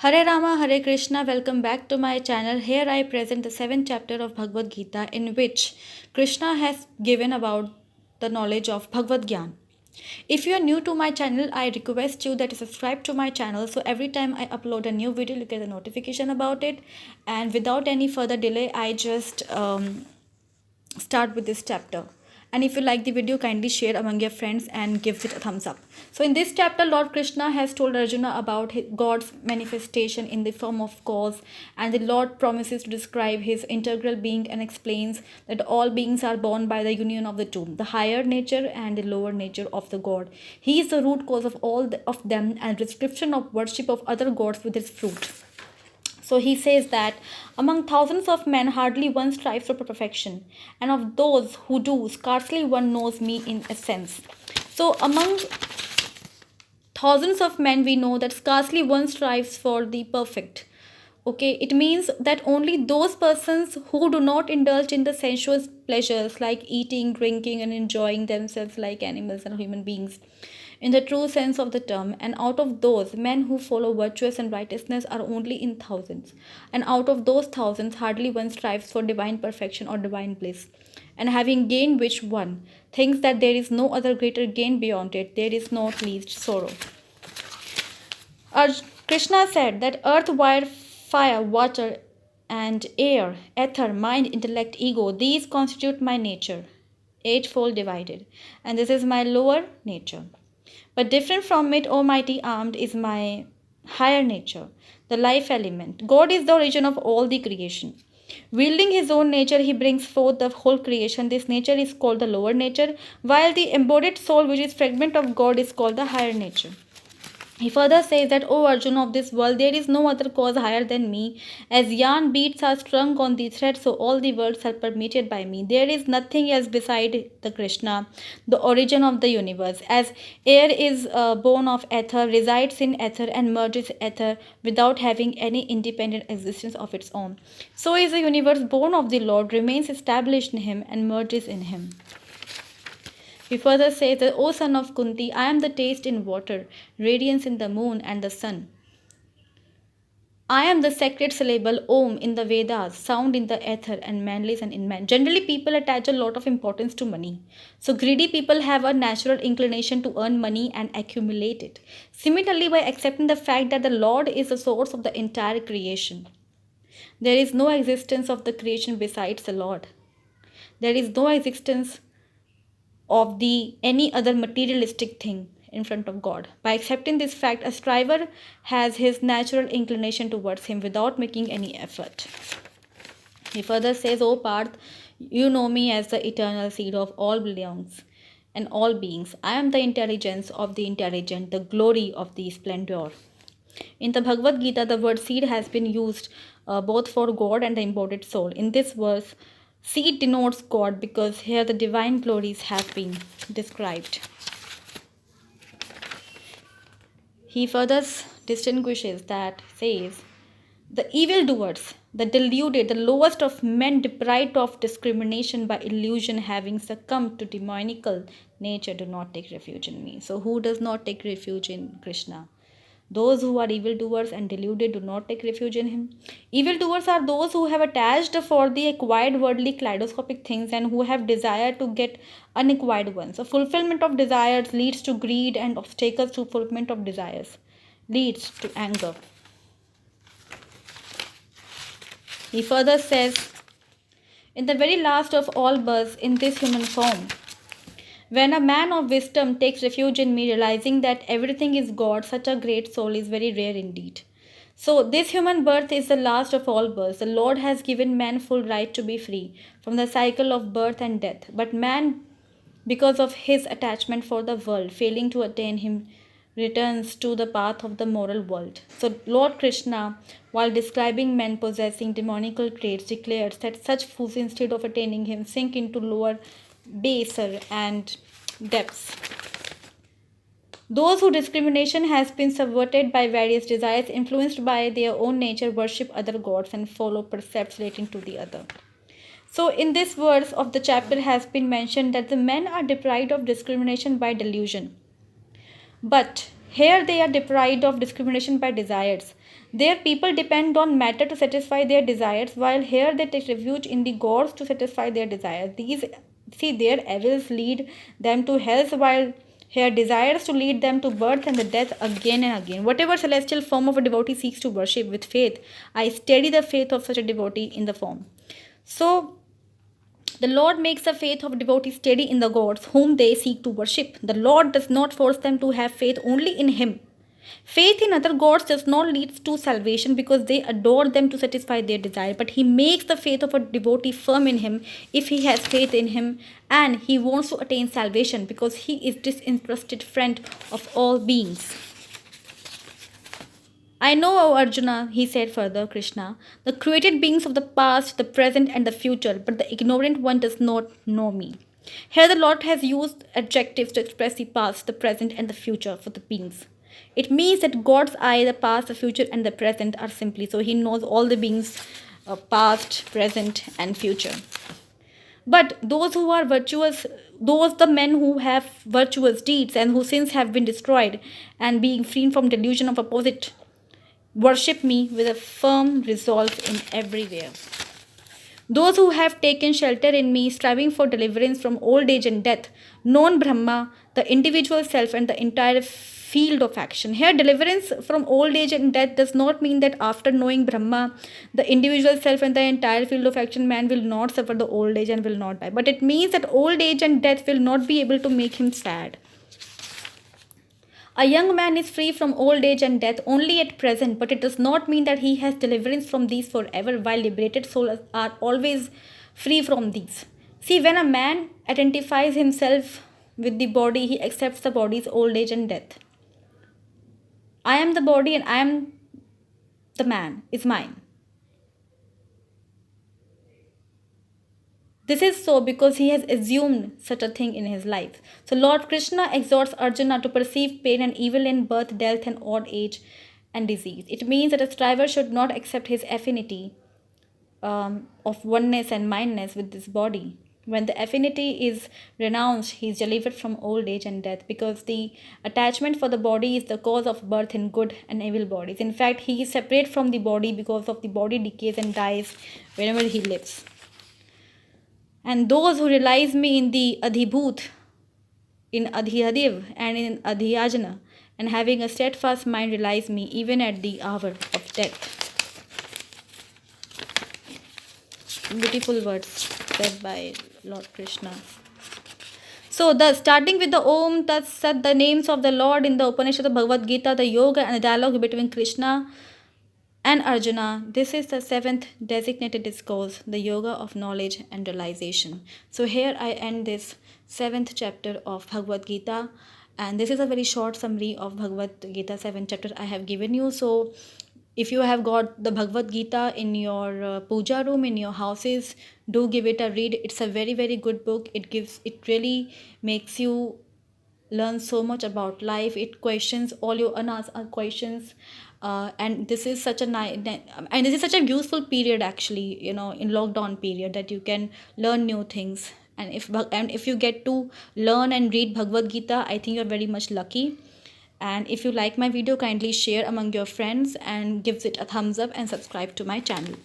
Hare Rama, Hare Krishna, welcome back to my channel. Here I present the 7th chapter of Bhagwadgeeta, in which Krishna has given about the knowledge of Bhagavad Gyan. If you are new to my channel, I request you that you subscribe to my channel so every time I upload a new video, you get a notification about it. And without any further delay, I just start with this chapter. And if you like the video, kindly share among your friends and give it a thumbs up. So in this chapter, Lord Krishna has told Arjuna about God's manifestation in the form of cause, and the Lord promises to describe his integral being and explains that all beings are born by the union of the two, the higher nature and the lower nature of the God. He is the root cause of all of them, and description of worship of other gods with its fruit. So he says that among thousands of men, hardly one strives for perfection, and of those who do, scarcely one knows me in essence. So among thousands of men, we know that scarcely one strives for the perfect. Okay, it means that only those persons who do not indulge in the sensuous pleasures like eating, drinking, and enjoying themselves like animals and human beings in the true sense of the term, and out of those, men who follow virtuous and righteousness are only in thousands, and out of those thousands hardly one strives for divine perfection or divine bliss, and having gained which one thinks that there is no other greater gain beyond it, there is not least sorrow. Krishna said that earth, wire, fire, water, and air, ether, mind, intellect, ego, these constitute my nature, eightfold divided, and this is my lower nature. But different from it, Almighty armed, is my higher nature, the life element. God is the origin of all the creation. Wielding his own nature, he brings forth the whole creation. This nature is called the lower nature, while the embodied soul, which is fragment of God, is called the higher nature. He further says that, O Arjuna of this world, there is no other cause higher than me. As yarn beads are strung on the thread, so all the worlds are permeated by me. There is nothing else beside the Krishna, the origin of the universe. As air is born of ether, resides in ether, and merges ether without having any independent existence of its own, so is the universe born of the Lord, remains established in him, and merges in him. He further says that, O son of Kunti, I am the taste in water, radiance in the moon and the sun. I am the sacred syllable Om in the Vedas, sound in the ether, and manliness in man. Generally, people attach a lot of importance to money. So, greedy people have a natural inclination to earn money and accumulate it. Similarly, by accepting the fact that the Lord is the source of the entire creation, there is no existence of the creation besides the Lord. There is no existence of the any other materialistic thing in front of God. By accepting this fact, a striver has his natural inclination towards him without making any effort. He further says, O Parth, you know me as the eternal seed of all belongs and all beings. I am the intelligence of the intelligent, the glory of the splendor. In the Bhagavad Gita, the word seed has been used both for God and the embodied soul. In this verse, seed denotes God because here the divine glories have been described. He further distinguishes that, says, the evildoers, the deluded, the lowest of men, deprived of discrimination by illusion, having succumbed to demoniacal nature, do not take refuge in me. So who does not take refuge in Krishna? Those who are evildoers and deluded do not take refuge in him. Evildoers are those who have attached for the acquired worldly kaleidoscopic things and who have desire to get unacquired ones. So fulfillment of desires leads to greed, and obstacles to fulfillment of desires leads to anger. He further says, in the very last of all births in this human form, when a man of wisdom takes refuge in me, realizing that everything is God, such a great soul is very rare indeed. So this human birth is the last of all births. The Lord has given man full right to be free from the cycle of birth and death. But man, because of his attachment for the world, failing to attain him, returns to the path of the moral world. So Lord Krishna, while describing men possessing demonical traits, declares that such fools, instead of attaining him, sink into lower, baser and depths. Those whose discrimination has been subverted by various desires, influenced by their own nature, worship other gods and follow precepts relating to the other. So in this verse of the chapter has been mentioned that the men are deprived of discrimination by delusion. But Here they are deprived of discrimination by desires. There people depend on matter to satisfy their desires, while here they take refuge in the gods to satisfy their desires. These, see, their evils lead them to hell, while here desires to lead them to birth and the death again and again. Whatever celestial form of a devotee seeks to worship with faith, I steady the faith of such a devotee in the form. So, the Lord makes the faith of devotees steady in the gods whom they seek to worship. The Lord does not force them to have faith only in Him. Faith in other gods does not lead to salvation because they adore them to satisfy their desire, but He makes the faith of a devotee firm in Him if he has faith in Him and he wants to attain salvation because He is disinterested friend of all beings. I know, O Arjuna, he said further, Krishna, the created beings of the past, the present, and the future, but the ignorant one does not know me. Here the Lord has used adjectives to express the past, the present, and the future for the beings. It means that God's eye, the past, the future, and the present are simply, so He knows all the beings, past, present, and future. But those who are virtuous, the men who have virtuous deeds and whose sins have been destroyed and being free from delusion of opposite, worship me with a firm resolve in everywhere. Those who have taken shelter in me, striving for deliverance from old age and death, known Brahma, the individual self, and the entire field of action. Here, deliverance from old age and death does not mean that after knowing Brahma, the individual self, and the entire field of action, man will not suffer the old age and will not die. But it means that old age and death will not be able to make him sad. A young man is free from old age and death only at present, but it does not mean that he has deliverance from these forever, while liberated souls are always free from these. See, when a man identifies himself with the body, he accepts the body's old age and death. I am the body and I am the man, is mine. This is so because he has assumed such a thing in his life. So Lord Krishna exhorts Arjuna to perceive pain and evil in birth, death, and old age and disease. It means that a striver should not accept his affinity of oneness and mindness with this body. When the affinity is renounced, he is delivered from old age and death because the attachment for the body is the cause of birth in good and evil bodies. In fact, he is separate from the body because of the body decays and dies whenever he lives. And those who realize me in the Adhibhut, in Adhyadiv, and in Adhyajana, and having a steadfast mind realize me even at the hour of death. Beautiful words said by Lord Krishna. So, thus, starting with the Om Tat Sat, the names of the Lord in the Upanishad of Bhagwadgeeta, the yoga and the dialogue between Krishna and Arjuna, this is the 7th designated discourse, the yoga of knowledge and realization. So here I end this 7th chapter of Bhagavad Gita, and this is a very short summary of Bhagavad Gita 7th chapter I have given you. So if you have got the Bhagavad Gita in your puja room, in your houses, do give it a read. It's a very, very good book. It really makes you learn so much about life. It questions all your unanswered questions. And this is such a useful period actually, in lockdown period, that you can learn new things. And if you get to learn and read Bhagavad Gita, I think you're very much lucky. And if you like my video, kindly share among your friends and give it a thumbs up and subscribe to my channel.